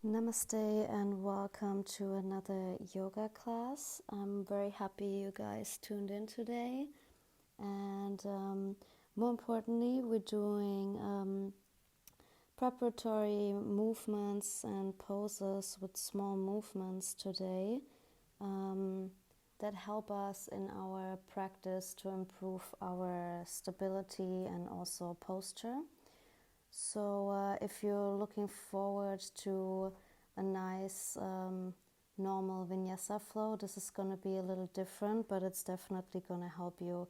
Namaste and welcome to another yoga class. I'm very happy you guys tuned in today, and more importantly, we're doing preparatory movements and poses with small movements today that help us in our practice to improve our stability and also posture. So if you're looking forward to a nice normal vinyasa flow, this is going to be a little different, but it's definitely going to help you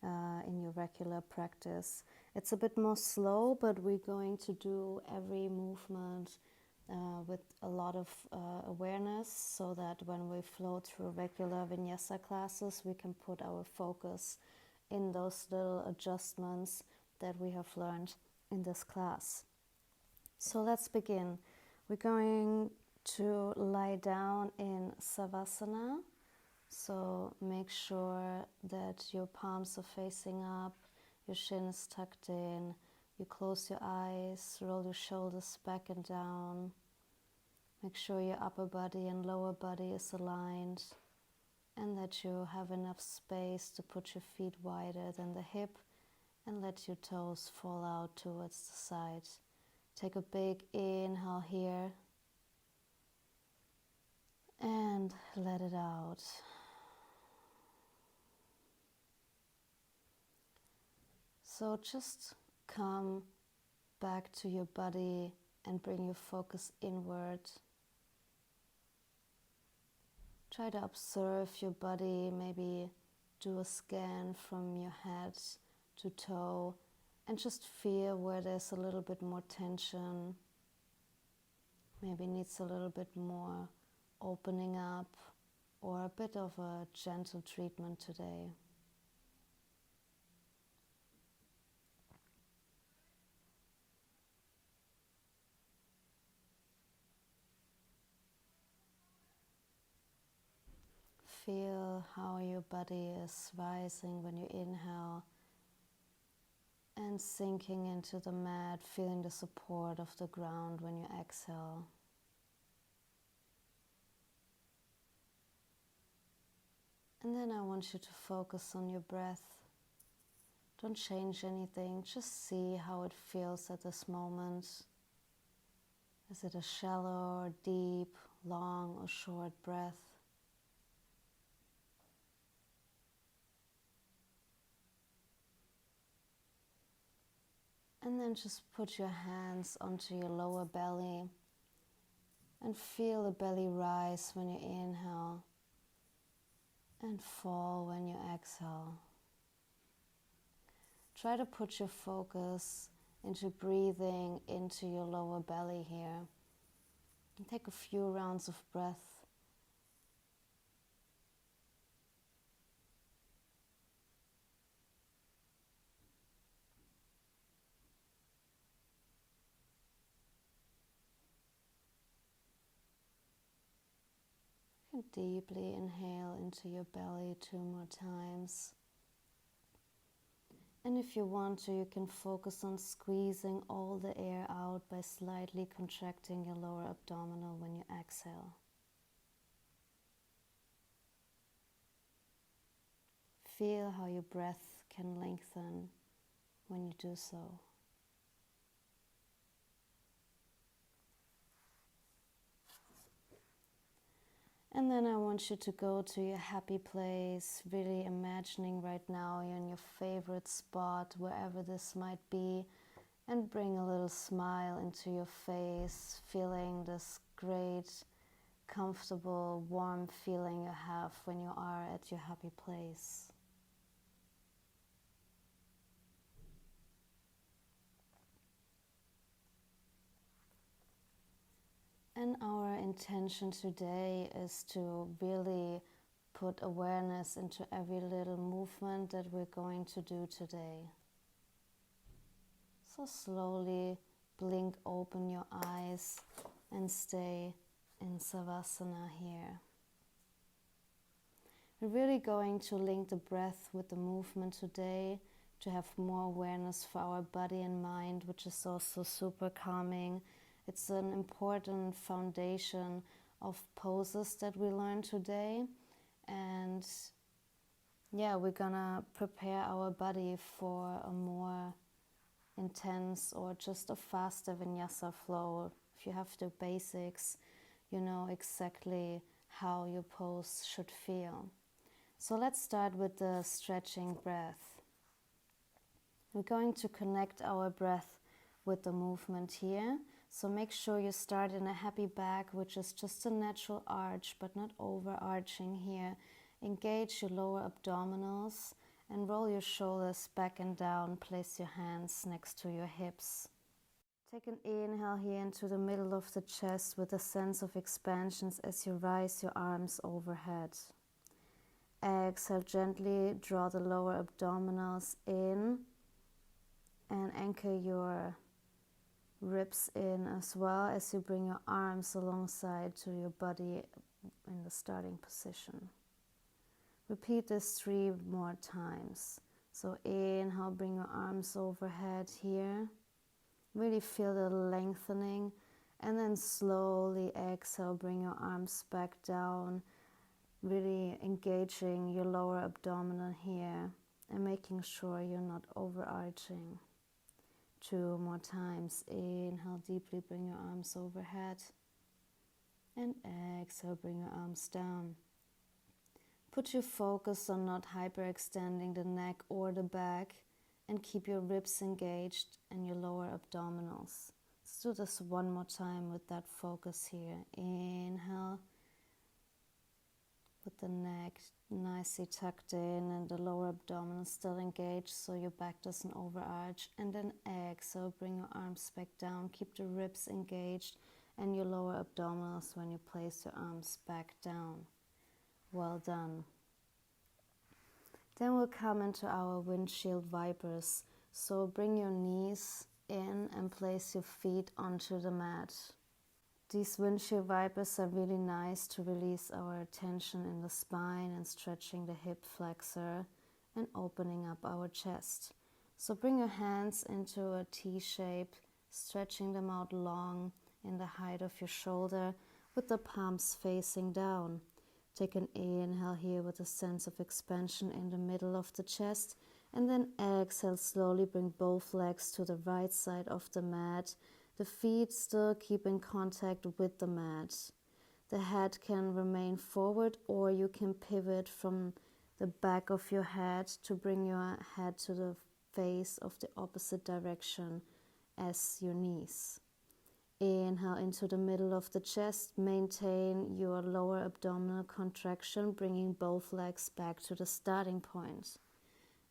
in your regular practice. It's a bit more slow, but we're going to do every movement with a lot of awareness, so that when we flow through regular vinyasa classes, we can put our focus in those little adjustments that we have learned in this class. So let's begin. We're going to lie down in Savasana. So make sure that your palms are facing up, your shin is tucked in, you close your eyes, roll your shoulders back and down. Make sure your upper body and lower body is aligned, and that you have enough space to put your feet wider than the hip, and let your toes fall out towards the side. Take a big inhale here and let it out. So just come back to your body and bring your focus inward. Try to observe your body, maybe do a scan from your head to toe, and just feel where there's a little bit more tension, maybe needs a little bit more opening up, or a bit of a gentle treatment today. Feel how your body is rising when you inhale and sinking into the mat, feeling the support of the ground when you exhale. And then I want you to focus on your breath. Don't change anything, just see how it feels at this moment. Is it a shallow or deep, long or short breath? And then just put your hands onto your lower belly and feel the belly rise when you inhale and fall when you exhale. Try to put your focus into breathing into your lower belly here. And take a few rounds of breath. And deeply inhale into your belly 2 more times. And if you want to, you can focus on squeezing all the air out by slightly contracting your lower abdominal when you exhale. Feel how your breath can lengthen when you do so. And then I want you to go to your happy place, really imagining right now you're in your favorite spot, wherever this might be, and bring a little smile into your face, feeling this great, comfortable, warm feeling you have when you are at your happy place. And our intention today is to really put awareness into every little movement that we're going to do today. So slowly blink open your eyes and stay in Savasana here. We're really going to link the breath with the movement today to have more awareness for our body and mind, which is also super calming. It's an important foundation of poses that we learn today. And yeah, we're gonna prepare our body for a more intense or just a faster vinyasa flow. If you have the basics, you know exactly how your pose should feel. So let's start with the stretching breath. We're going to connect our breath with the movement here. So make sure you start in a happy back, which is just a natural arch, but not overarching here. Engage your lower abdominals and roll your shoulders back and down. Place your hands next to your hips. Take an inhale here into the middle of the chest with a sense of expansions as you rise your arms overhead. Exhale, gently draw the lower abdominals in and anchor your ribs in as well as you bring your arms alongside to your body in the starting position. Repeat this 3 more times. So inhale, bring your arms overhead here. Really feel the lengthening, and then slowly exhale, bring your arms back down, really engaging your lower abdominal here and making sure you're not overarching. 2 more times. Inhale deeply, bring your arms overhead, and exhale, bring your arms down. Put your focus on not hyperextending the neck or the back, and keep your ribs engaged and your lower abdominals. Let's do this 1 more time with that focus here. Inhale, with the neck nicely tucked in and the lower abdominals still engaged so your back doesn't overarch. And then exhale, bring your arms back down. Keep the ribs engaged and your lower abdominals when you place your arms back down. Well done. Then we'll come into our windshield vipers. So bring your knees in and place your feet onto the mat. These windshield vipers are really nice to release our tension in the spine and stretching the hip flexor and opening up our chest. So bring your hands into a T shape, stretching them out long in the height of your shoulder with the palms facing down. Take an inhale here with a sense of expansion in the middle of the chest, and then exhale, slowly bring both legs to the right side of the mat. The feet still keep in contact with the mat. The head can remain forward, or you can pivot from the back of your head to bring your head to the face of the opposite direction as your knees. Inhale into the middle of the chest, maintain your lower abdominal contraction, bringing both legs back to the starting point.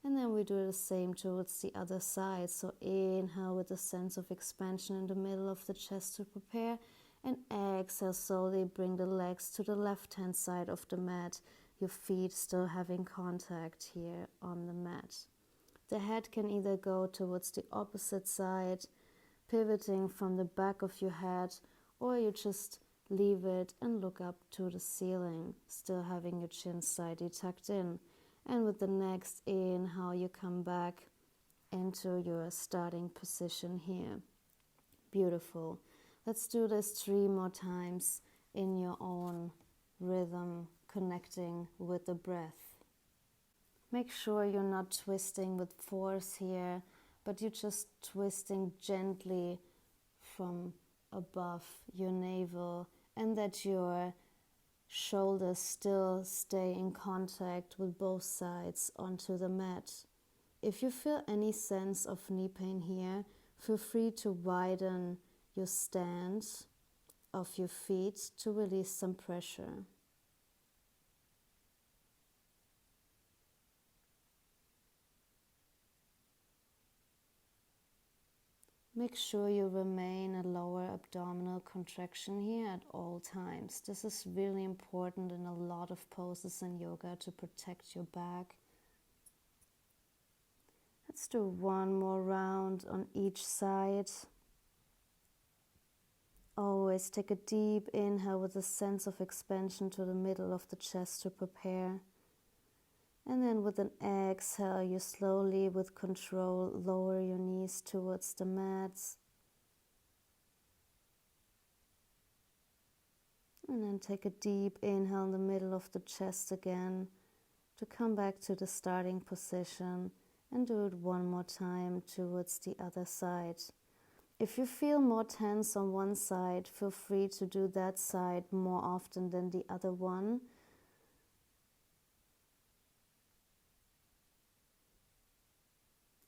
And then we do the same towards the other side. So inhale with a sense of expansion in the middle of the chest to prepare, and exhale, slowly bring the legs to the left-hand side of the mat, your feet still having contact here on the mat. The head can either go towards the opposite side, pivoting from the back of your head, or you just leave it and look up to the ceiling, still having your chin slightly tucked in. And with the next inhale, you come back into your starting position here. Beautiful. Let's do this 3 more times in your own rhythm, connecting with the breath. Make sure you're not twisting with force here, but you're just twisting gently from above your navel, and that your shoulders still stay in contact with both sides onto the mat. If you feel any sense of knee pain here, feel free to widen your stance of your feet to release some pressure. Make sure you remain a lower abdominal contraction here at all times. This is really important in a lot of poses in yoga to protect your back. Let's do 1 more round on each side. Always take a deep inhale with a sense of expansion to the middle of the chest to prepare. And then with an exhale, you slowly, with control, lower your knees towards the mats. And then take a deep inhale in the middle of the chest again to come back to the starting position, and do it one more time towards the other side. If you feel more tense on one side, feel free to do that side more often than the other one.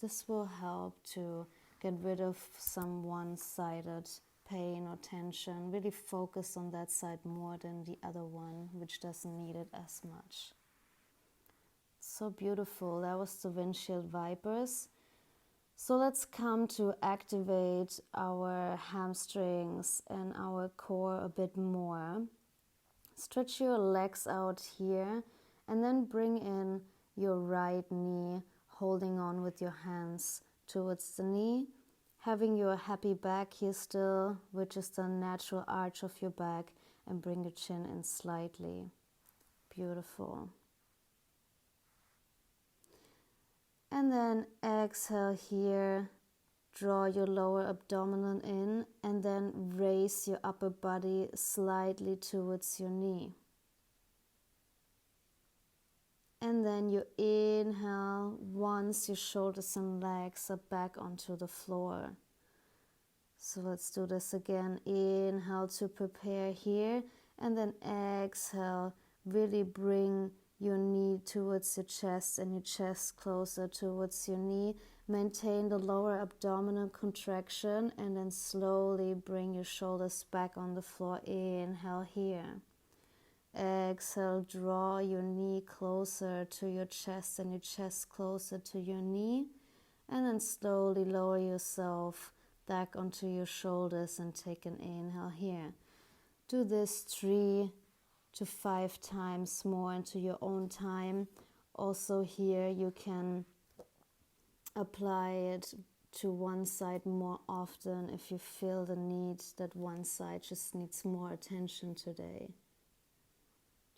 This will help to get rid of some one-sided pain or tension. Really focus on that side more than the other one, which doesn't need it as much. So beautiful. That was the windshield vipers. So let's come to activate our hamstrings and our core a bit more. Stretch your legs out here and then bring in your right knee, holding on with your hands towards the knee, having your happy back here still, which is the natural arch of your back, and bring your chin in slightly. Beautiful. And then exhale here, draw your lower abdomen in, and then raise your upper body slightly towards your knee. And then you inhale once your shoulders and legs are back onto the floor. So let's do this again. Inhale to prepare here, and then exhale, really bring your knee towards your chest and your chest closer towards your knee. Maintain the lower abdominal contraction, and then slowly bring your shoulders back on the floor. Inhale here. Exhale, draw your knee closer to your chest and your chest closer to your knee. And then slowly lower yourself back onto your shoulders and take an inhale here. Do this 3 to 5 times more into your own time. Also here you can apply it to one side more often if you feel the need that one side just needs more attention today.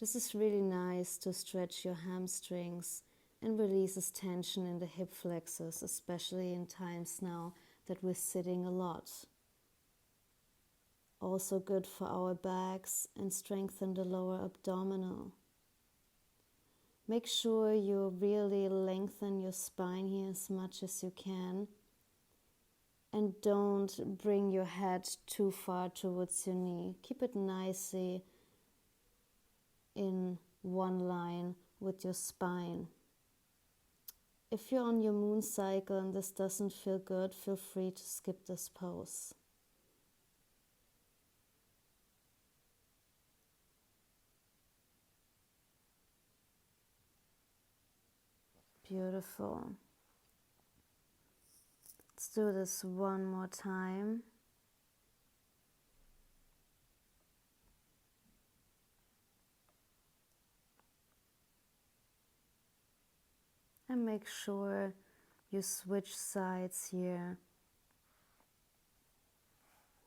This is really nice to stretch your hamstrings and releases tension in the hip flexors, especially in times now that we're sitting a lot. Also good for our backs and strengthen the lower abdominal. Make sure you really lengthen your spine here as much as you can. And don't bring your head too far towards your knee. Keep it nicely in one line with your spine. If you're on your moon cycle and this doesn't feel good, feel free to skip this pose. Beautiful. Let's do this one more time. And make sure you switch sides here,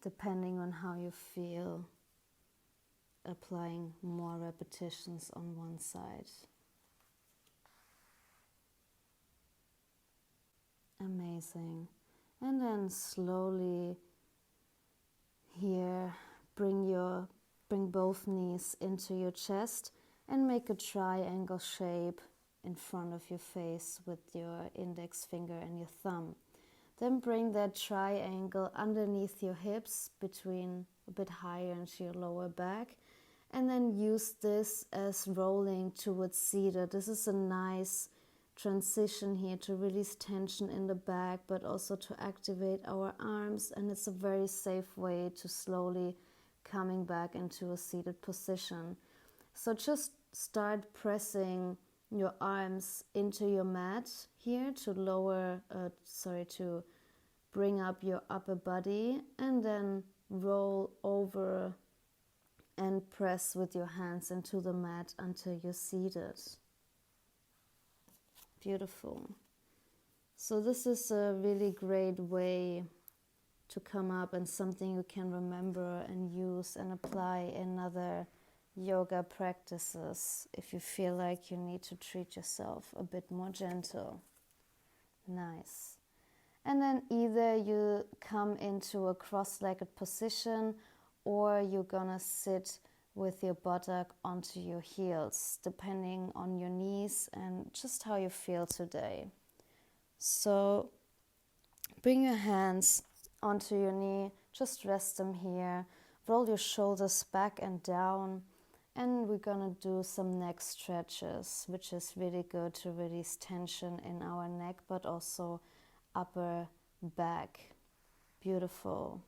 depending on how you feel, applying more repetitions on one side. Amazing. And then slowly here, bring both knees into your chest and make a triangle shape in front of your face with your index finger and your thumb. Then bring that triangle underneath your hips, between a bit higher into your lower back, and then use this as rolling towards seated. This is a nice transition here to release tension in the back, but also to activate our arms, and it's a very safe way to slowly coming back into a seated position. So just start pressing your arms into your mat here to bring up your upper body, and then roll over and press with your hands into the mat until you're seated. Beautiful. So this is a really great way to come up, and something you can remember and use and apply in other yoga practices if you feel like you need to treat yourself a bit more gentle. Nice. And then either you come into a cross-legged position, or you're gonna sit with your buttock onto your heels, depending on your knees and just how you feel today. So bring your hands onto your knee, just rest them here, roll your shoulders back and down, and we're gonna do some neck stretches, which is really good to release tension in our neck, but also upper back. Beautiful.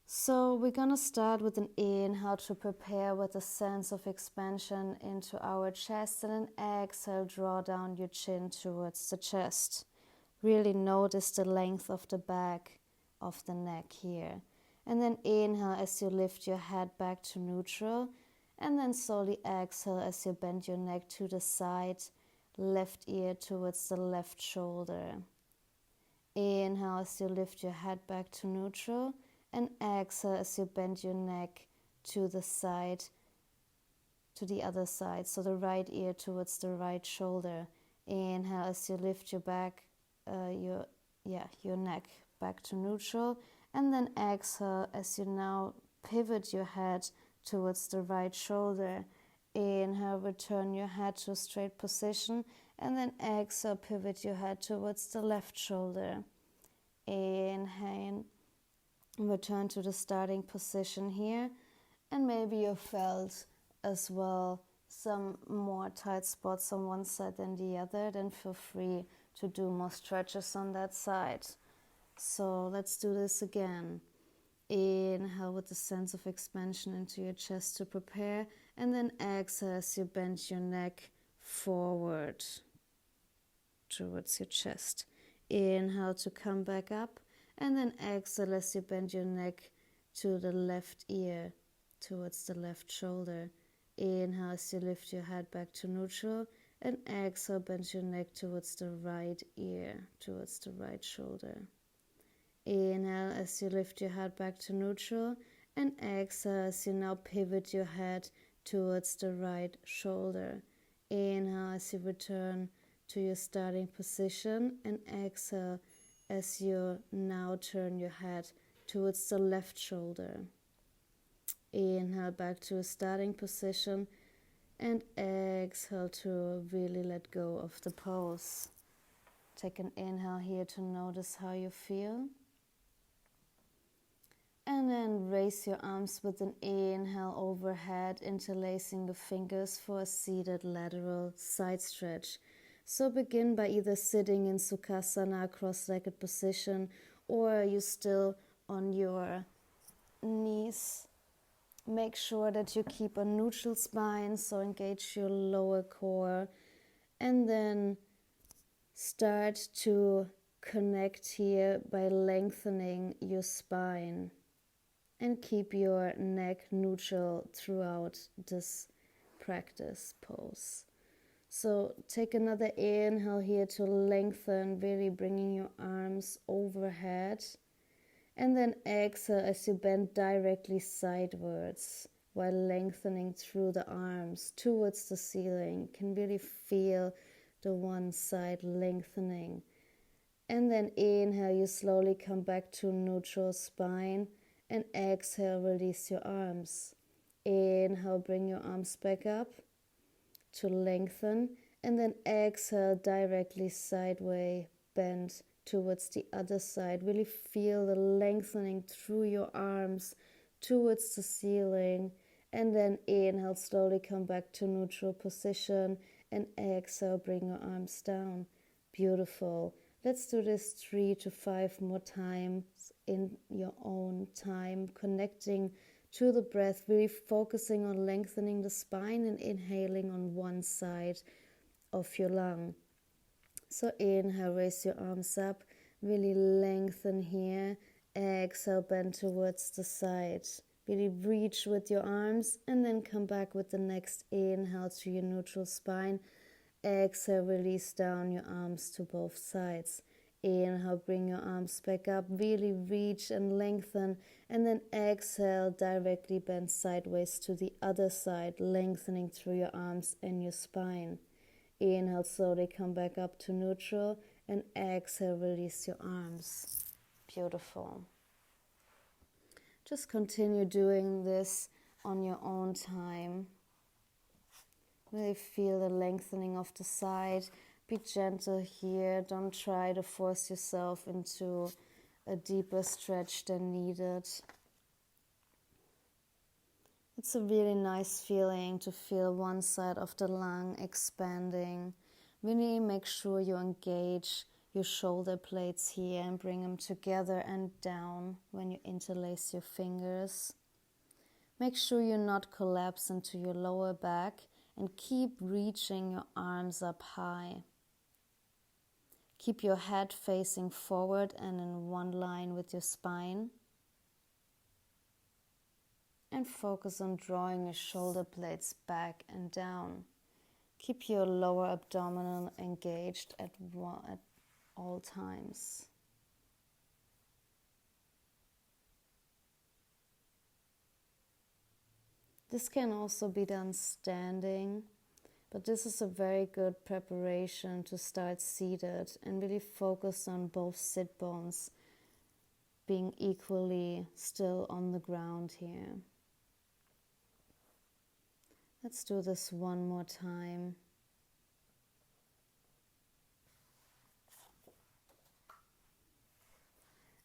So we're gonna start with an inhale to prepare with a sense of expansion into our chest, and an exhale, draw down your chin towards the chest. Really notice the length of the back of the neck here. And then inhale as you lift your head back to neutral, and then slowly exhale as you bend your neck to the side, left ear towards the left shoulder. Inhale as you lift your head back to neutral, and exhale as you bend your neck to the side, to the other side, so the right ear towards the right shoulder. Inhale as you lift your back, your neck back to neutral, and then exhale as you now pivot your head towards the right shoulder. Inhale, return your head to a straight position, and then exhale, pivot your head towards the left shoulder. Inhale, return to the starting position here, and maybe you felt as well some more tight spots on one side than the other, then feel free to do more stretches on that side. So let's do this again. Inhale with a sense of expansion into your chest to prepare, and then exhale as you bend your neck forward towards your chest. Inhale to come back up, and then exhale as you bend your neck to the left ear towards the left shoulder. Inhale as you lift your head back to neutral, and exhale, bend your neck towards the right ear, towards the right shoulder. Inhale as you lift your head back to neutral, and exhale as you now pivot your head towards the right shoulder. Inhale as you return to your starting position, and exhale as you now turn your head towards the left shoulder. Inhale back to a starting position, and exhale to really let go of the pose. Take an inhale here to notice how you feel. And then raise your arms with an inhale overhead, interlacing the fingers for a seated lateral side stretch. So begin by either sitting in Sukhasana, cross-legged position, or you still on your knees. Make sure that you keep a neutral spine, so engage your lower core, and then start to connect here by lengthening your spine, and keep your neck neutral throughout this practice pose. So take another inhale here to lengthen, really bringing your arms overhead. And then exhale as you bend directly sidewards while lengthening through the arms towards the ceiling. You can really feel the one side lengthening. And then inhale, you slowly come back to neutral spine, and exhale, release your arms. Inhale, bring your arms back up to lengthen, and then exhale, directly sideways bend towards the other side. Really feel the lengthening through your arms towards the ceiling, and then inhale, slowly come back to neutral position, and exhale, bring your arms down. Beautiful. Let's do this 3 to 5 more times in your own time, connecting to the breath, really focusing on lengthening the spine and inhaling on one side of your lung. So inhale, raise your arms up, really lengthen here. Exhale, bend towards the side. Really reach with your arms, and then come back with the next inhale to your neutral spine. Exhale, release down your arms to both sides. Inhale, bring your arms back up, really reach and lengthen, and then exhale, directly bend sideways to the other side, lengthening through your arms and your spine. Inhale, slowly come back up to neutral, and exhale, release your arms. Beautiful. Just continue doing this on your own time. Really feel the lengthening of the side. Be gentle here. Don't try to force yourself into a deeper stretch than needed. It's a really nice feeling to feel one side of the lung expanding. Really make sure you engage your shoulder blades here and bring them together and down when you interlace your fingers. Make sure you not collapse into your lower back and keep reaching your arms up high. Keep your head facing forward and in one line with your spine. And focus on drawing your shoulder blades back and down. Keep your lower abdominal engaged at all times. This can also be done standing, but this is a very good preparation to start seated and really focus on both sit bones being equally still on the ground here. Let's do this one more time.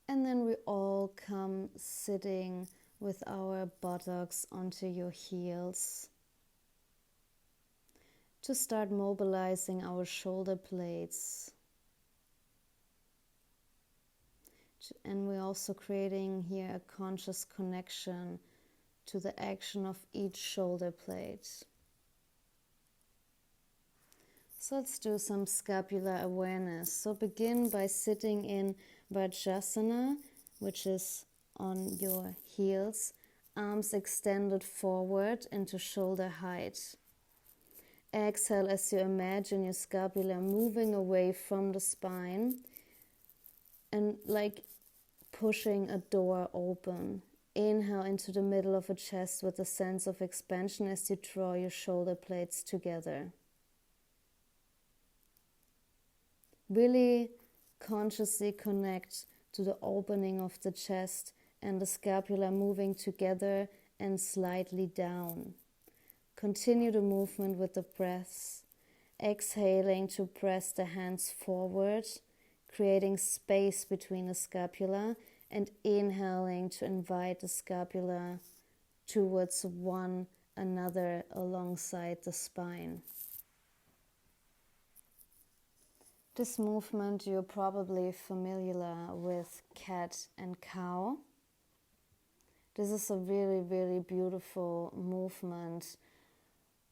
And then we all come sitting with our buttocks onto your heels to start mobilizing our shoulder blades. And we're also creating here a conscious connection to the action of each shoulder blade. So let's do some scapular awareness. So begin by sitting in Vajrasana, which is on your heels, arms extended forward into shoulder height. Exhale as you imagine your scapula moving away from the spine and like pushing a door open. Inhale into the middle of the chest with a sense of expansion as you draw your shoulder blades together. Really consciously connect to the opening of the chest and the scapula moving together and slightly down. Continue the movement with the breaths, exhaling to press the hands forward, creating space between the scapula, and inhaling to invite the scapula towards one another alongside the spine. This movement you're probably familiar with, cat and cow. This is a really, really beautiful movement,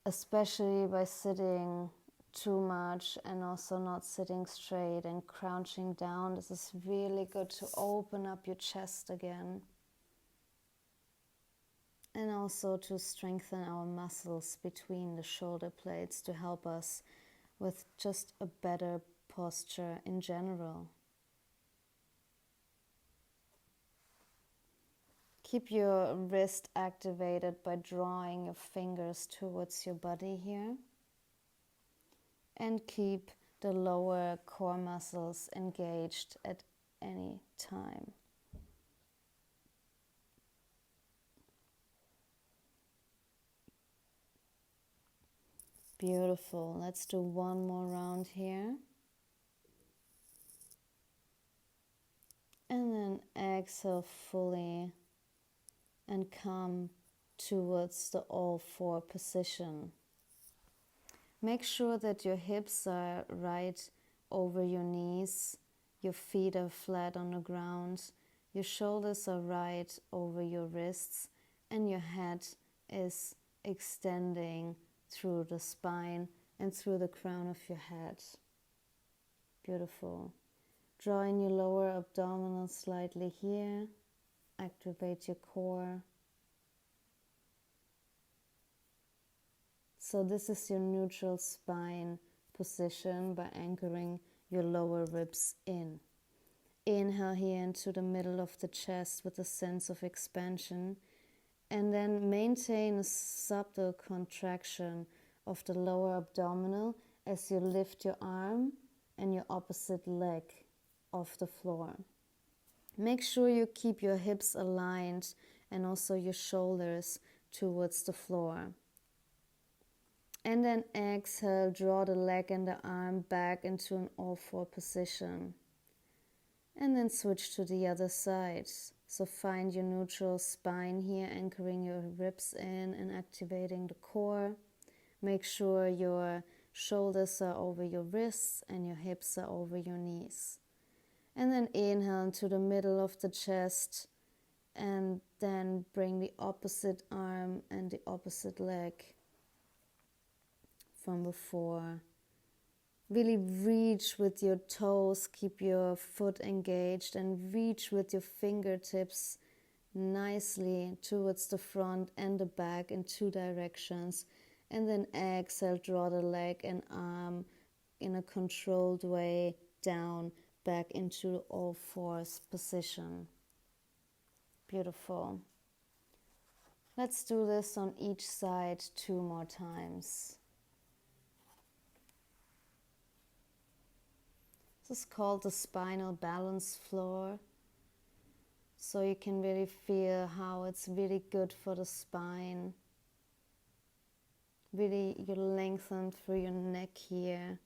especially by sitting too much and also not sitting straight and crouching down. This is really good to open up your chest again and also to strengthen our muscles between the shoulder blades to help us with just a better posture in general. Keep your wrist activated by drawing your fingers towards your body here. And keep the lower core muscles engaged at any time. Beautiful. Let's do one more round here. And then exhale fully and come towards the all four position. Make sure that your hips are right over your knees, your feet are flat on the ground, your shoulders are right over your wrists, and your head is extending through the spine and through the crown of your head. Beautiful. Draw in your lower abdominal slightly here. Activate your core. So this is your neutral spine position by anchoring your lower ribs in. Inhale here into the middle of the chest with a sense of expansion, and then maintain a subtle contraction of the lower abdominal as you lift your arm and your opposite leg off the floor. Make sure you keep your hips aligned and also your shoulders towards the floor. And then exhale, draw the leg and the arm back into an all-four position. And then switch to the other side. So find your neutral spine here, anchoring your ribs in and activating the core. Make sure your shoulders are over your wrists and your hips are over your knees. And then inhale into the middle of the chest, and then bring the opposite arm and the opposite leg from before. Really reach with your toes, keep your foot engaged, and reach with your fingertips nicely towards the front and the back in two directions. And then exhale, draw the leg and arm in a controlled way down, back into all fours position. Beautiful. Let's do this on each side 2 more times. This is called the spinal balance floor. So you can really feel how it's really good for the spine. Really, you lengthen through your neck here.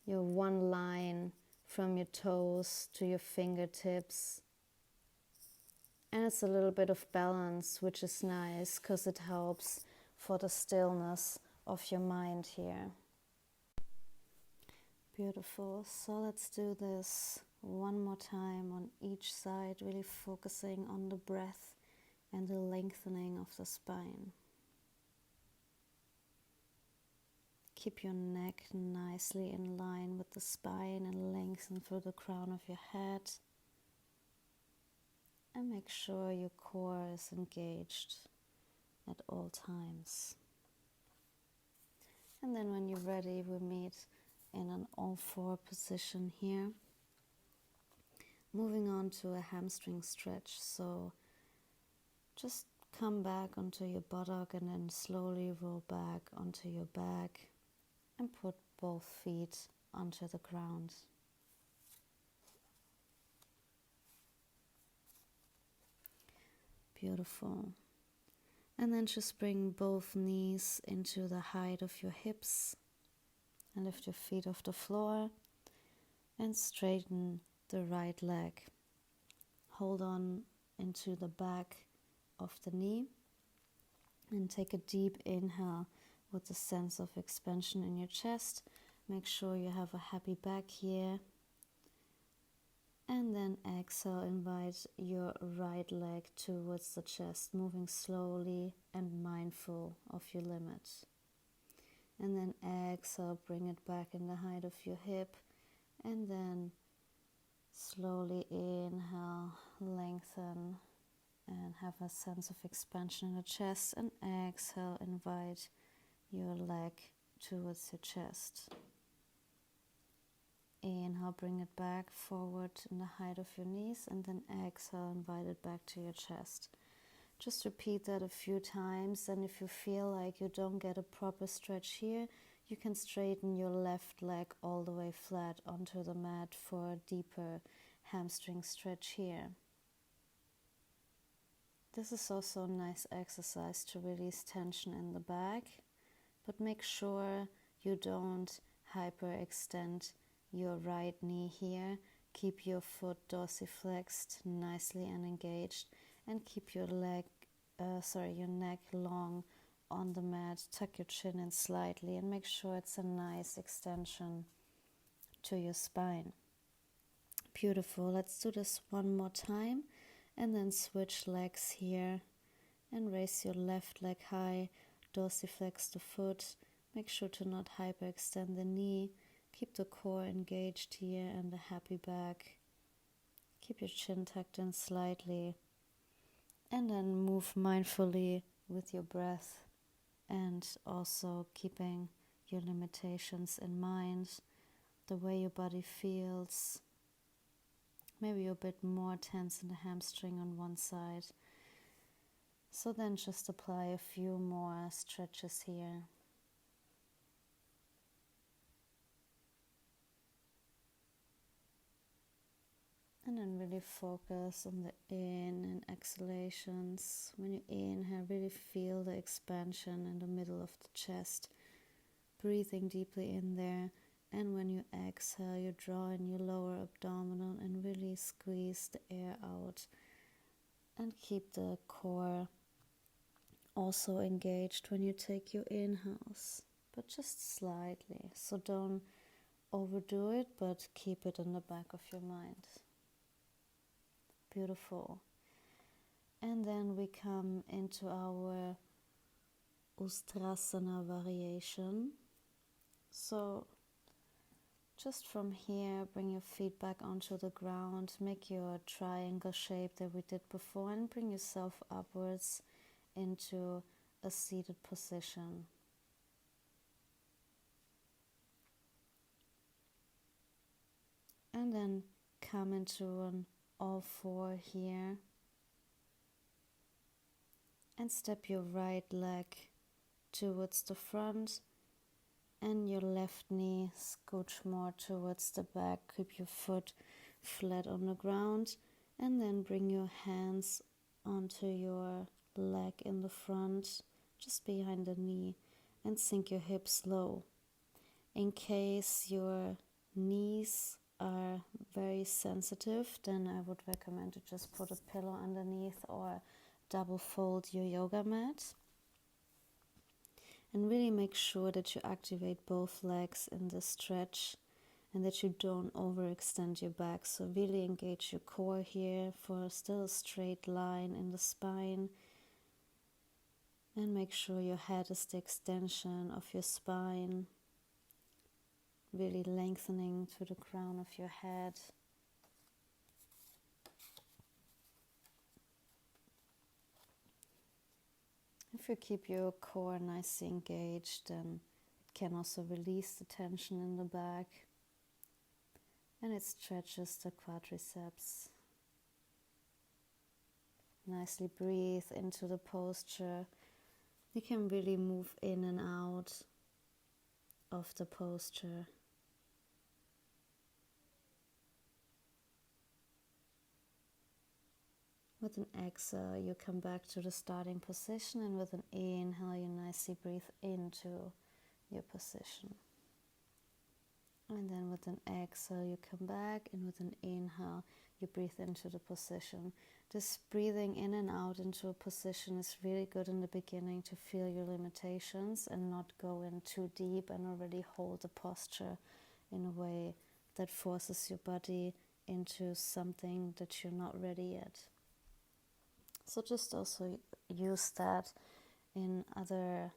Your one line from your toes to your fingertips. And it's a little bit of balance, which is nice because it helps for the stillness of your mind here. Beautiful. So let's do this one more time on each side, really focusing on the breath and the lengthening of the spine. Keep your neck nicely in line with the spine and lengthen through the crown of your head. And make sure your core is engaged at all times. And then when you're ready, we meet in an all-four position here. Moving on to a hamstring stretch. So just come back onto your buttock and then slowly roll back onto your back and put both feet onto the ground. Beautiful. And then just bring both knees into the height of your hips and lift your feet off the floor and straighten the right leg. Hold on into the back of the knee and take a deep inhale with a sense of expansion in your chest. Make sure you have a happy back here. And then exhale, invite your right leg towards the chest, moving slowly and mindful of your limit. And then exhale, bring it back in the height of your hip. And then slowly inhale, lengthen, and have a sense of expansion in the chest. And exhale, invite your leg towards your chest. Inhale, bring it back forward in the height of your knees, and then exhale, invite it back to your chest. Just repeat that a few times, and if you feel like you don't get a proper stretch here, you can straighten your left leg all the way flat onto the mat for a deeper hamstring stretch here. This is also a nice exercise to release tension in the back, but make sure you don't hyperextend your right knee here. Keep your foot dorsiflexed nicely and engaged, and keep your your neck long on the mat. Tuck your chin in slightly and make sure it's a nice extension to your spine. Beautiful. Let's do this one more time and then switch legs here and raise your left leg high, dorsiflex the foot. Make sure to not hyperextend the knee. Keep the core engaged here and a happy back. Keep your chin tucked in slightly. And then move mindfully with your breath and also keeping your limitations in mind, the way your body feels. Maybe you're a bit more tense in the hamstring on one side. So then just apply a few more stretches here. And then really focus on the in and exhalations. When you inhale, really feel the expansion in the middle of the chest, breathing deeply in there. And when you exhale, you draw in your lower abdominal and really squeeze the air out. And keep the core also engaged when you take your inhales, but just slightly. So don't overdo it, but keep it in the back of your mind. Beautiful. And then we come into our Ustrasana variation. So just from here, bring your feet back onto the ground, make your triangle shape that we did before, and bring yourself upwards into a seated position. And then come into an all four here. And step your right leg towards the front and your left knee scooch more towards the back. Keep your foot flat on the ground and then bring your hands onto your leg in the front, just behind the knee, and sink your hips low. In case your knees are very sensitive, then I would recommend to just put a pillow underneath or double fold your yoga mat. And really make sure that you activate both legs in the stretch and that you don't overextend your back. So really engage your core here for still a straight line in the spine. And make sure your head is the extension of your spine, really lengthening to the crown of your head. If you keep your core nicely engaged, then it can also release the tension in the back, and it stretches the quadriceps. Nicely breathe into the posture. You can really move in and out of the posture. With an exhale, you come back to the starting position, and with an inhale, you nicely breathe into your position. And then with an exhale, you come back, and with an inhale, you breathe into the position. This breathing in and out into a position is really good in the beginning to feel your limitations and not go in too deep and already hold the posture in a way that forces your body into something that you're not ready yet. So just also use that in other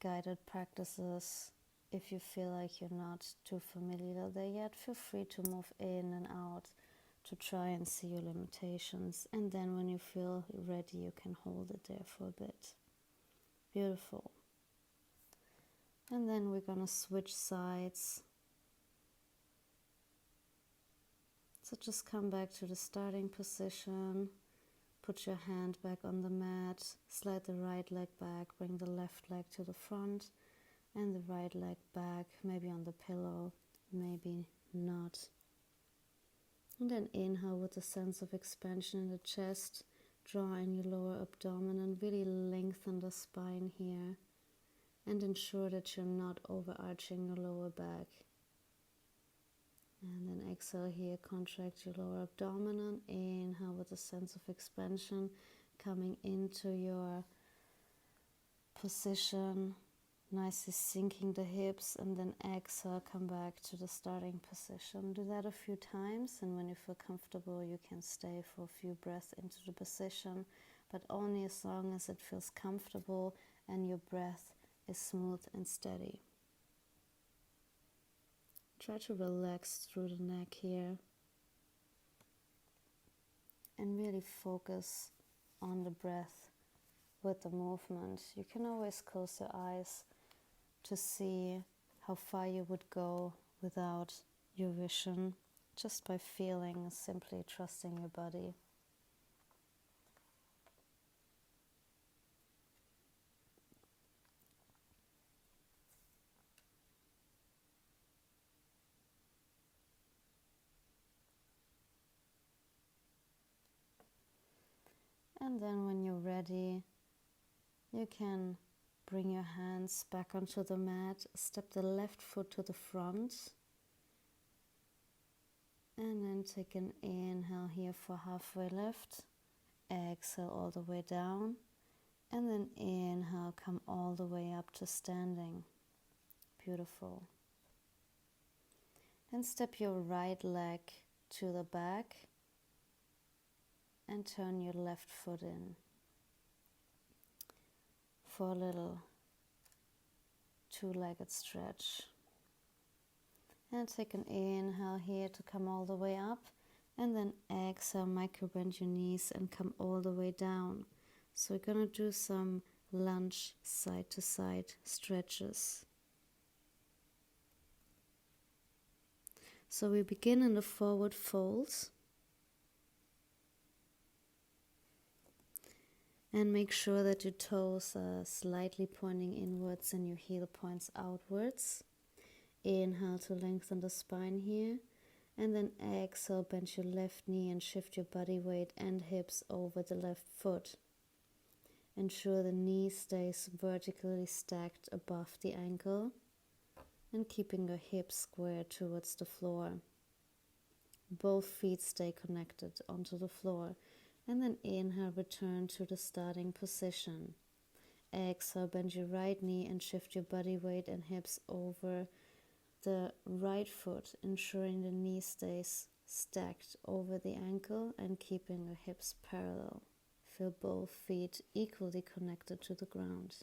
guided practices. If you feel like you're not too familiar there yet, feel free to move in and out to try and see your limitations. And then when you feel ready, you can hold it there for a bit. Beautiful. And then we're going to switch sides. So just come back to the starting position. Put your hand back on the mat, slide the right leg back, bring the left leg to the front and the right leg back, maybe on the pillow, maybe not. And then inhale with a sense of expansion in the chest, draw in your lower abdomen and really lengthen the spine here and ensure that you're not overarching your lower back. And then exhale here, contract your lower abdomen and inhale with a sense of expansion, coming into your position, nicely sinking the hips, and then exhale, come back to the starting position. Do that a few times, and when you feel comfortable, you can stay for a few breaths into the position, but only as long as it feels comfortable and your breath is smooth and steady. Try to relax through the neck here and really focus on the breath with the movement. You can always close your eyes to see how far you would go without your vision, just by feeling, simply trusting your body. And then when you're ready, you can bring your hands back onto the mat, step the left foot to the front, and then take an inhale here for halfway lift, exhale all the way down, and then inhale, come all the way up to standing. Beautiful. Then step your right leg to the back and turn your left foot in for a little two-legged stretch. And take an inhale here to come all the way up, and then exhale, micro bend your knees and come all the way down. So we're going to do some lunge side to side stretches. So we begin in the forward fold. And make sure that your toes are slightly pointing inwards and your heel points outwards. Inhale to lengthen the spine here. And then exhale, bend your left knee and shift your body weight and hips over the left foot. Ensure the knee stays vertically stacked above the ankle and keeping your hips square towards the floor. Both feet stay connected onto the floor. And then inhale, return to the starting position. Exhale, bend your right knee and shift your body weight and hips over the right foot, ensuring the knee stays stacked over the ankle and keeping your hips parallel. Feel both feet equally connected to the ground.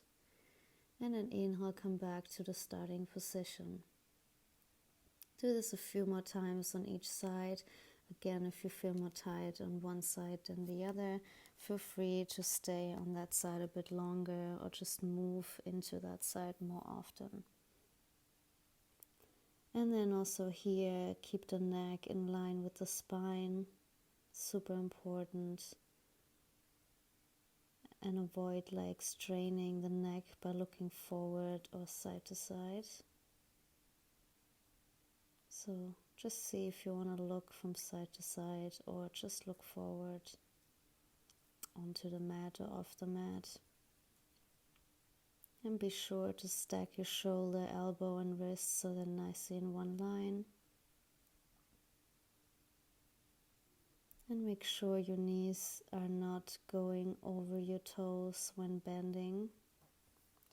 And then inhale, come back to the starting position. Do this a few more times on each side. Again, if you feel more tired on one side than the other, feel free to stay on that side a bit longer or just move into that side more often. And then also here, keep the neck in line with the spine, super important. And avoid straining the neck by looking forward or side to side. So just see if you want to look from side to side or just look forward onto the mat or off the mat. And be sure to stack your shoulder, elbow and wrist so they're nicely in one line. And make sure your knees are not going over your toes when bending.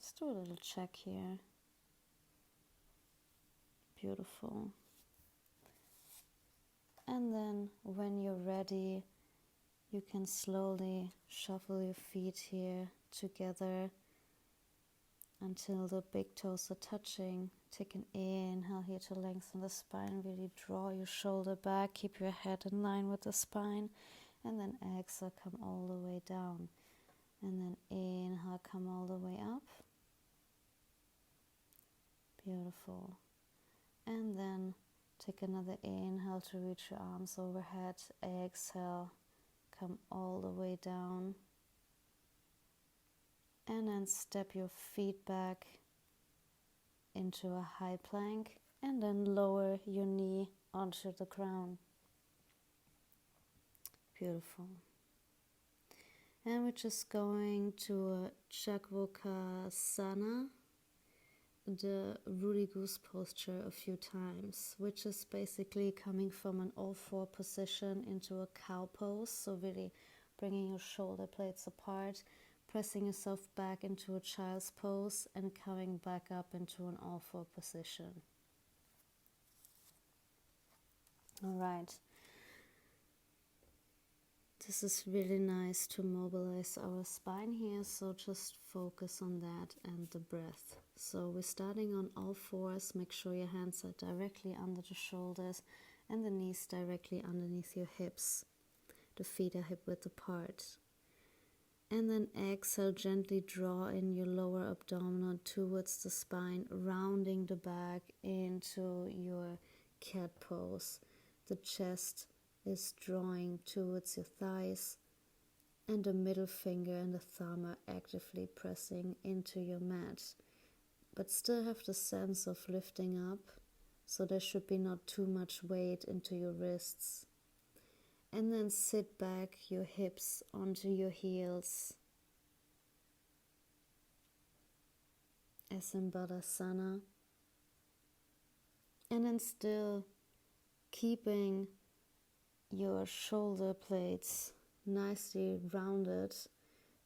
Just do a little check here. Beautiful. And then when you're ready, you can slowly shuffle your feet here together until the big toes are touching. Take an inhale here to lengthen the spine. Really draw your shoulder back. Keep your head in line with the spine. And then exhale, come all the way down. And then inhale, come all the way up. Beautiful. And then take another inhale to reach your arms overhead. Exhale, come all the way down. And then step your feet back into a high plank. And then lower your knee onto the ground. Beautiful. And we're just going to a Chakvokasana, the Rudy Goose posture a few times, which is basically coming from an all-four position into a cow pose. So really bringing your shoulder blades apart, pressing yourself back into a child's pose and coming back up into an all-four position. All right. This is really nice to mobilize our spine here, so just focus on that and the breath. So we're starting on all fours. Make sure your hands are directly under the shoulders and the knees directly underneath your hips. The feet are hip width apart. And then exhale, gently draw in your lower abdominal towards the spine, rounding the back into your cat pose. The chest is drawing towards your thighs, and the middle finger and the thumb are actively pressing into your mat, but still have the sense of lifting up, so there should be not too much weight into your wrists. And then sit back your hips onto your heels as in Balasana. And then still keeping your shoulder blades nicely rounded.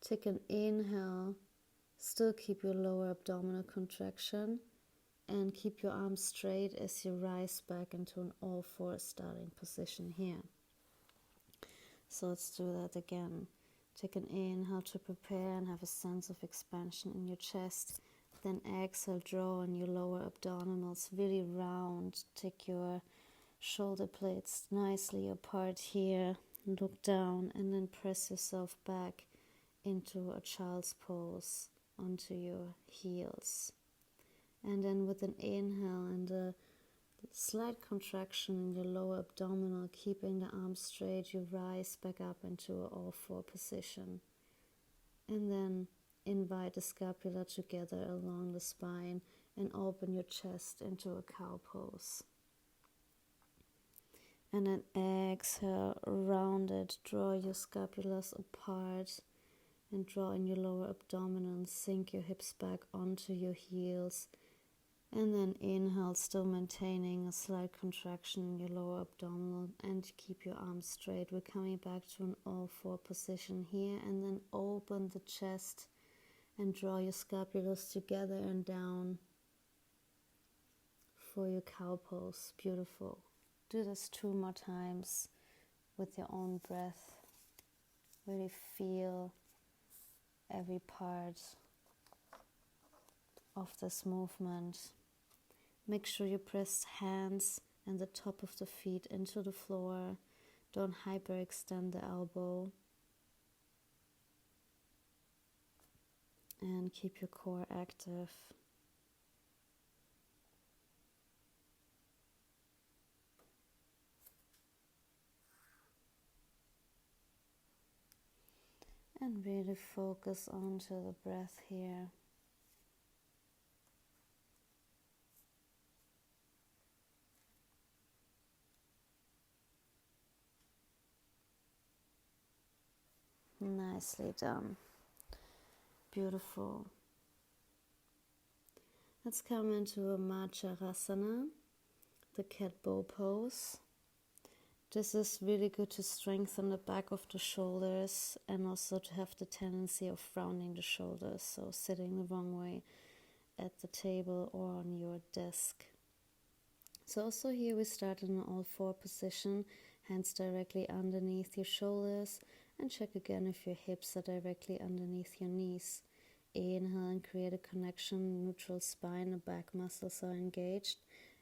Take an inhale, still keep your lower abdominal contraction, and keep your arms straight as you rise back into an all four starting position here. So let's do that again. Take an inhale to prepare and have a sense of expansion in your chest. Then exhale, draw on your lower abdominals really round. Take your shoulder blades nicely apart here. Look down and then press yourself back into a child's pose onto your heels. And then with an inhale and a slight contraction in your lower abdominal, keeping the arms straight, you rise back up into an all four position. And then invite the scapula together along the spine and open your chest into a cow pose. And then exhale, round it, draw your scapulas apart and draw in your lower abdomen, sink your hips back onto your heels. And then inhale, still maintaining a slight contraction in your lower abdominal, and keep your arms straight. We're coming back to an all four position here, and then open the chest and draw your scapulas together and down for your cow pose. Beautiful. Do this 2 more times with your own breath. Really feel every part of this movement. Make sure you press hands and the top of the feet into the floor. Don't hyperextend the elbow. And keep your core active. And really focus onto the breath here. Nicely done. Beautiful. Let's come into a Macharasana, the cat bow pose. This is really good to strengthen the back of the shoulders and also to have the tendency of rounding the shoulders, so sitting the wrong way at the table or on your desk. So also here we start in an all four position, hands directly underneath your shoulders, and check again if your hips are directly underneath your knees. Inhale and create a connection, neutral spine, the back muscles are engaged.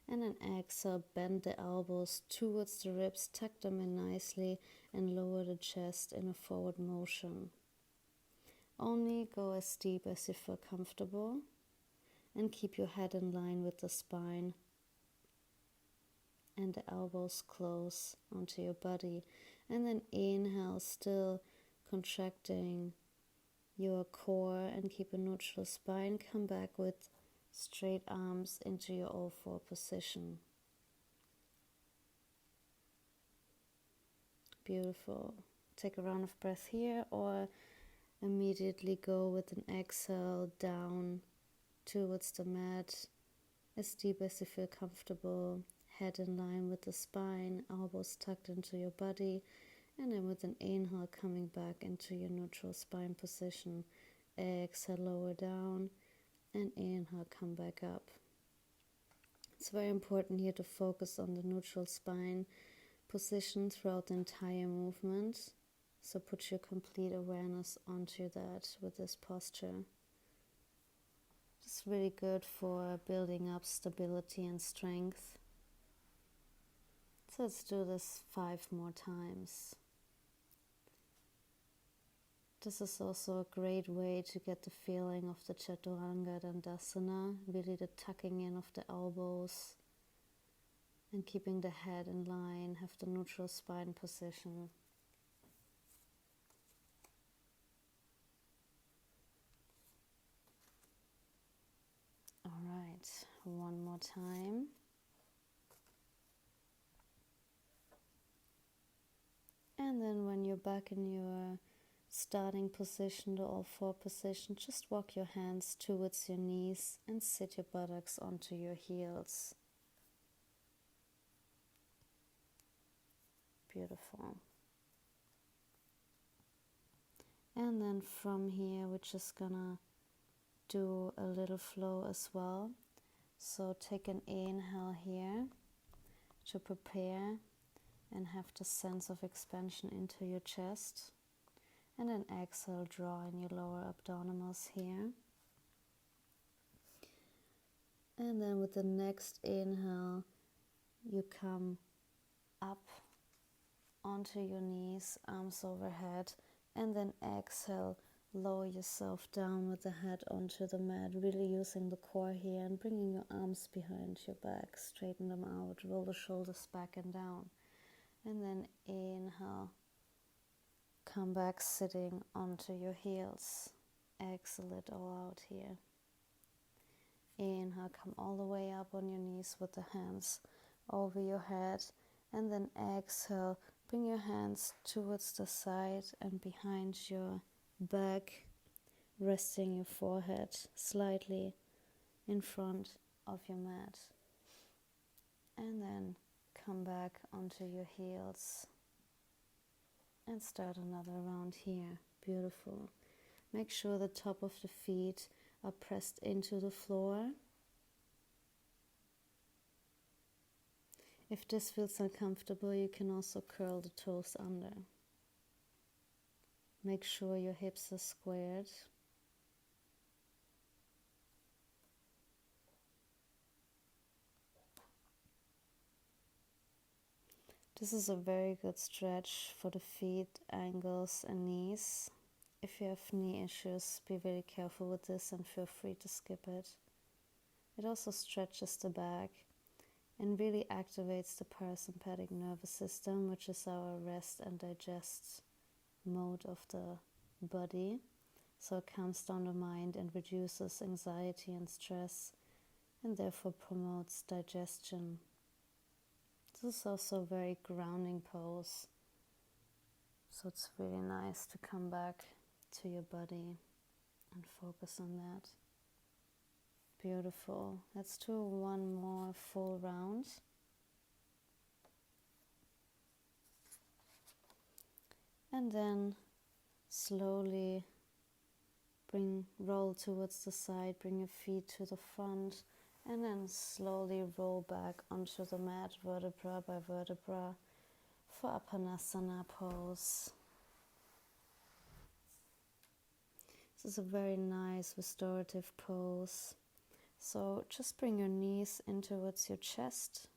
And then exhale, bend the elbows towards the ribs, tuck them in nicely, and lower the chest in a forward motion. Only go as deep as you feel comfortable, and keep your head in line with the spine and the elbows close onto your body. And then inhale, still contracting your core and keep a neutral spine. Come back with straight arms into your all four position. Beautiful. Take a round of breath here, or immediately go with an exhale down towards the mat, as deep as you feel comfortable. Head in line with the spine, elbows tucked into your body, and then with an inhale coming back into your neutral spine position. Exhale, lower down, and inhale, come back up. It's very important here to focus on the neutral spine position throughout the entire movement. So put your complete awareness onto that with this posture. It's really good for building up stability and strength. So let's do this 5 more times. This is also a great way to get the feeling of the Chaturanga Dandasana, really the tucking in of the elbows and keeping the head in line, have the neutral spine position. All right, 1 more time. And then when you're back in your starting position, the all-four position, just walk your hands towards your knees and sit your buttocks onto your heels. Beautiful. And then from here, we're just gonna do a little flow as well. So take an inhale here to prepare and have the sense of expansion into your chest. And then exhale, draw in your lower abdominals here. And then with the next inhale, you come up onto your knees, arms overhead, and then exhale, lower yourself down with the head onto the mat, really using the core here and bringing your arms behind your back, straighten them out, roll the shoulders back and down. And then inhale, come back sitting onto your heels. Exhale it all out here. Inhale, come all the way up on your knees with the hands over your head. And then exhale, bring your hands towards the side and behind your back, resting your forehead slightly in front of your mat. And then come back onto your heels and start another round here. Beautiful. Make sure the top of the feet are pressed into the floor. If this feels uncomfortable, you can also curl the toes under. Make sure your hips are squared. This is a very good stretch for the feet, ankles and knees. If you have knee issues, be very careful with this and feel free to skip it. It also stretches the back and really activates the parasympathetic nervous system, which is our rest and digest mode of the body. So it calms down the mind and reduces anxiety and stress, and therefore promotes digestion. This is also a very grounding pose, so it's really nice to come back to your body and focus on that. Beautiful. Let's do one more full round. And then slowly roll towards the side, bring your feet to the front, and then slowly roll back onto the mat, vertebra by vertebra, for Apanasana pose. This is a very nice restorative pose. So just bring your knees in towards your chest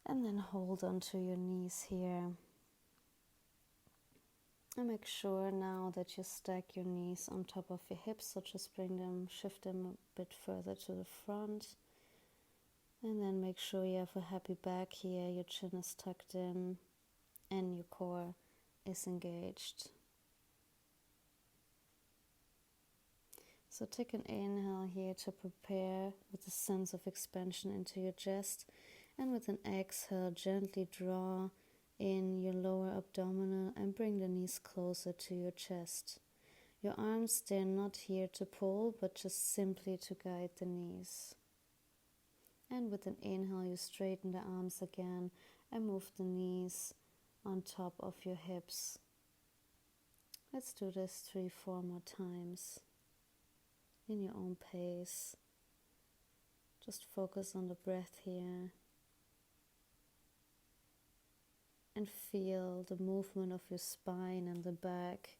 and then hold onto your knees here. And make sure now that you stack your knees on top of your hips, so just shift them a bit further to the front. And then make sure you have a happy back here, your chin is tucked in and your core is engaged. So take an inhale here to prepare with a sense of expansion into your chest, and with an exhale gently draw in your lower abdominal and bring the knees closer to your chest. Your arms, they're not here to pull, but just simply to guide the knees. And with an inhale, you straighten the arms again and move the knees on top of your hips. Let's do this 3-4 more times in your own pace. Just focus on the breath here and feel the movement of your spine and the back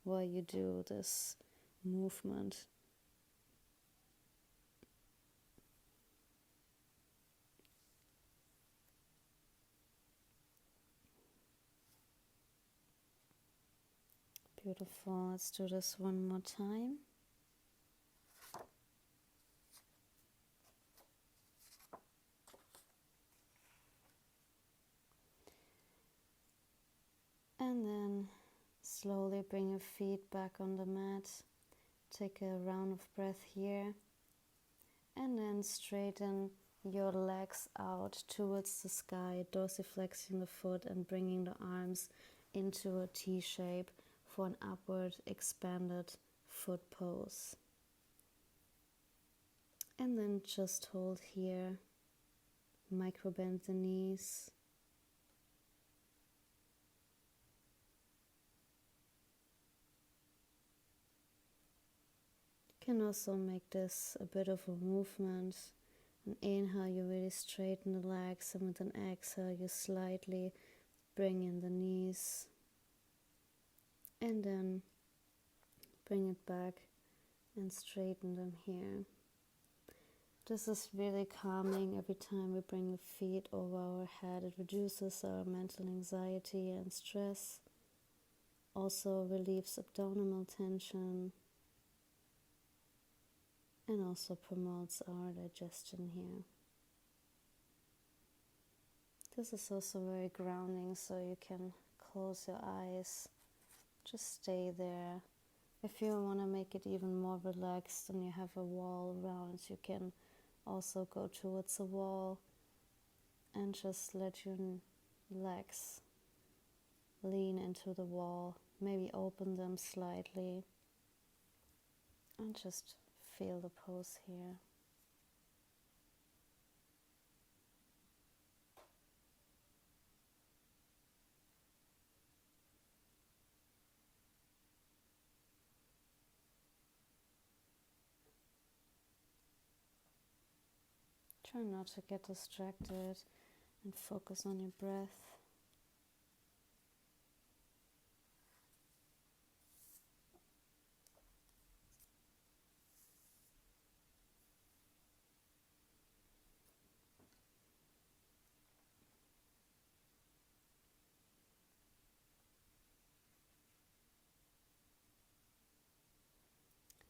while you do this movement. Beautiful. Let's do this one more time. And then slowly bring your feet back on the mat. Take a round of breath here. And then straighten your legs out towards the sky, dorsiflexing the foot and bringing the arms into a T shape for an upward expanded foot pose. And then just hold here, micro bend the knees. You can also make this a bit of a movement. An inhale, you really straighten the legs, and with an exhale, you slightly bring in the knees. And then bring it back and straighten them here. This is really calming. Every time we bring the feet over our head, it reduces our mental anxiety and stress. Also relieves abdominal tension. And also promotes our digestion here. This is also very grounding, so you can close your eyes. Just stay there. If you want to make it even more relaxed and you have a wall around, you can also go towards the wall and just let your legs lean into the wall. Maybe open them slightly and just feel the pose here. Try not to get distracted and focus on your breath.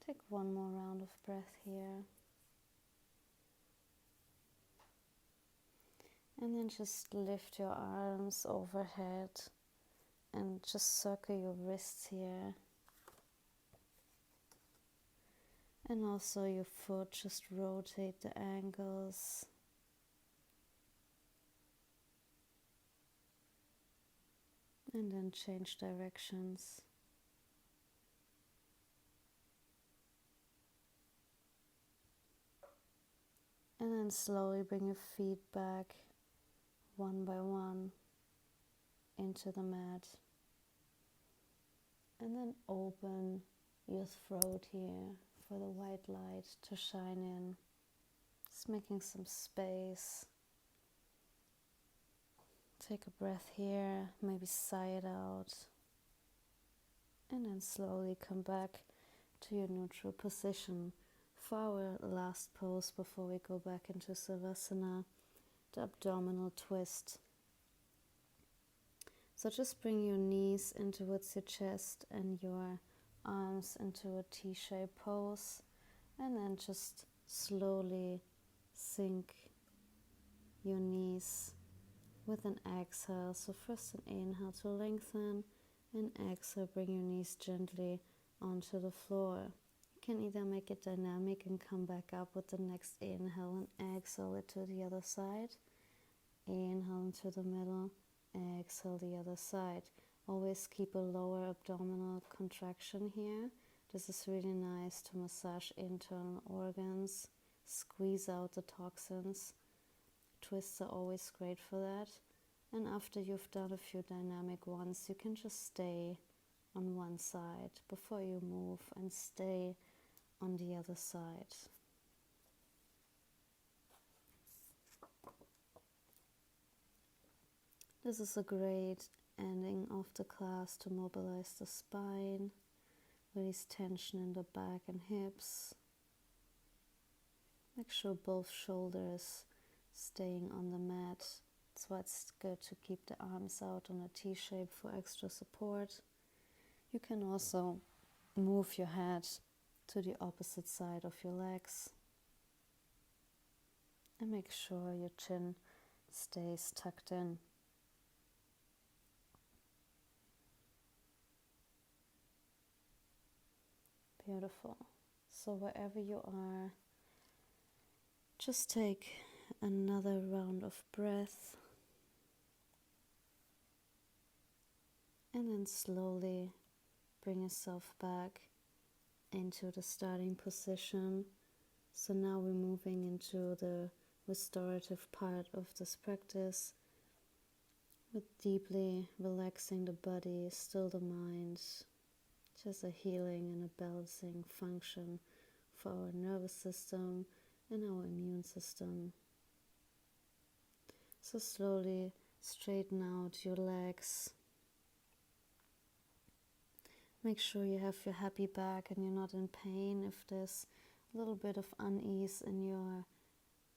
Take one more round of breath here. And then just lift your arms overhead and just circle your wrists here. And also your foot, just rotate the ankles. And then change directions. And then slowly bring your feet back one by one into the mat. And then open your throat here for the white light to shine in. Just making some space. Take a breath here, maybe sigh it out. And then slowly come back to your neutral position for our last pose before we go back into Savasana, the abdominal twist. So just bring your knees in towards your chest and your arms into a T-shaped pose, and then just slowly sink your knees with an exhale. So first an inhale to lengthen, and exhale, bring your knees gently onto the floor. You can either make it dynamic and come back up with the next inhale and exhale it to the other side. Inhale into the middle, exhale the other side. Always keep a lower abdominal contraction here. This is really nice to massage internal organs, squeeze out the toxins. Twists are always great for that. And after you've done a few dynamic ones, you can just stay on one side before you move and stay on the other side. This is a great ending of the class to mobilize the spine, release tension in the back and hips. Make sure both shoulders staying on the mat. That's why it's good to keep the arms out on a T shape for extra support. You can also move your head to the opposite side of your legs. And make sure your chin stays tucked in. Beautiful. So wherever you are, just take another round of breath. And then slowly bring yourself back into the starting position. So now we're moving into the restorative part of this practice with deeply relaxing the body, still the mind, just a healing and a balancing function for our nervous system and our immune system. So slowly straighten out your legs. Make sure you have your happy back and you're not in pain. If there's a little bit of unease in your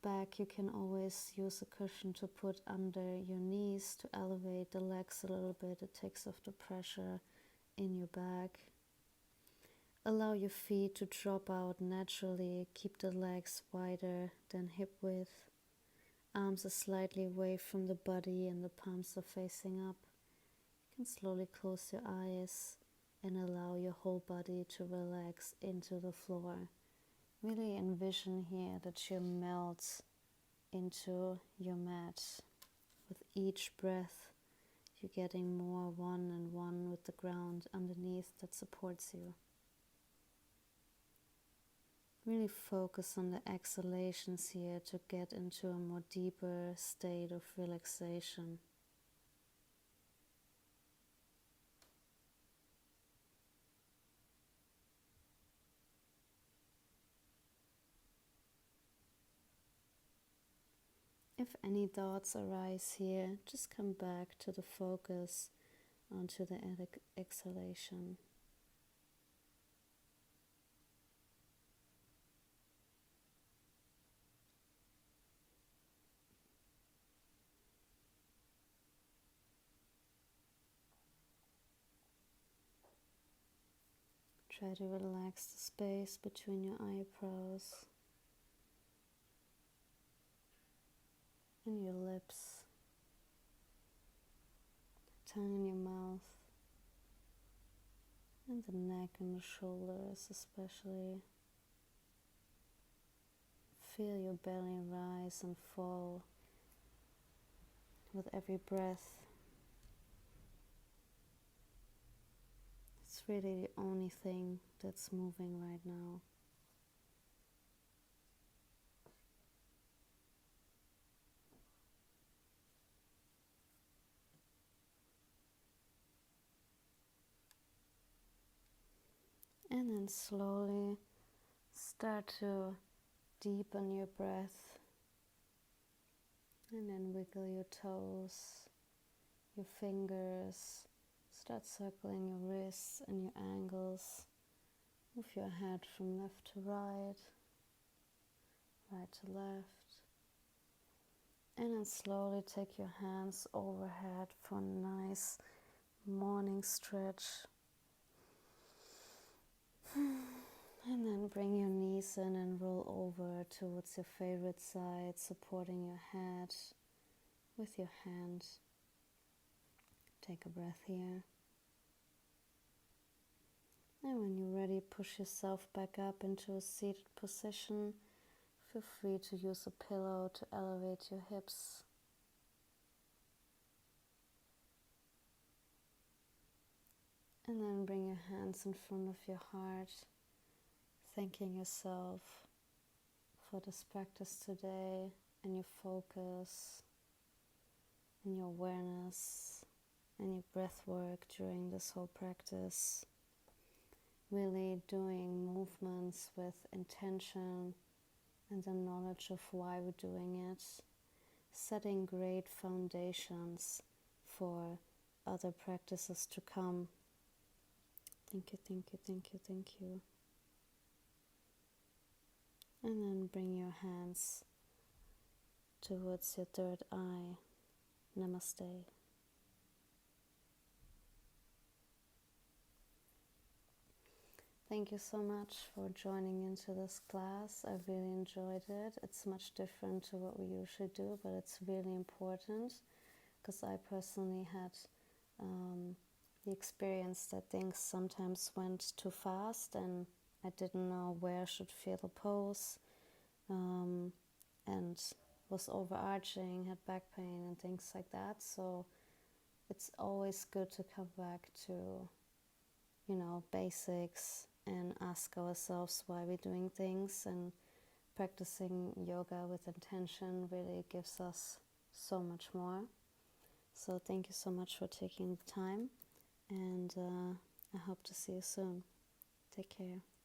back, you can always use a cushion to put under your knees to elevate the legs a little bit. It takes off the pressure in your back. Allow your feet to drop out naturally. Keep the legs wider than hip width. Arms are slightly away from the body and the palms are facing up. You can slowly close your eyes and allow your whole body to relax into the floor. Really envision here that you melt into your mat. With each breath, you're getting more one and one with the ground underneath that supports you. Really focus on the exhalations here to get into a more deeper state of relaxation. If any thoughts arise here, just come back to the focus onto the exhalation. Try to relax the space between your eyebrows and your lips, tongue in your mouth, and the neck and the shoulders especially. Feel your belly rise and fall with every breath. It's really the only thing that's moving right now. And then slowly start to deepen your breath. And then wiggle your toes, your fingers. Start circling your wrists and your ankles. Move your head from left to right, right to left. And then slowly take your hands overhead for a nice morning stretch. And then bring your knees in and roll over towards your favorite side, supporting your head with your hand. Take a breath here. And when you're ready, push yourself back up into a seated position. Feel free to use a pillow to elevate your hips. And then bring your hands in front of your heart, thanking yourself for this practice today and your focus and your awareness and your breath work during this whole practice. Really doing movements with intention and the knowledge of why we're doing it. Setting great foundations for other practices to come. Thank you, thank you, thank you, thank you. And then bring your hands towards your third eye. Namaste. Thank you so much for joining into this class. I really enjoyed it. It's much different to what we usually do, but it's really important because I personally had the experience that things sometimes went too fast and I didn't know where I should feel the pose. And was overarching, had back pain and things like that. So it's always good to come back to, basics and ask ourselves why we're doing things, and practicing yoga with intention really gives us so much more. So thank you so much for taking the time, and I hope to see you soon. Take care.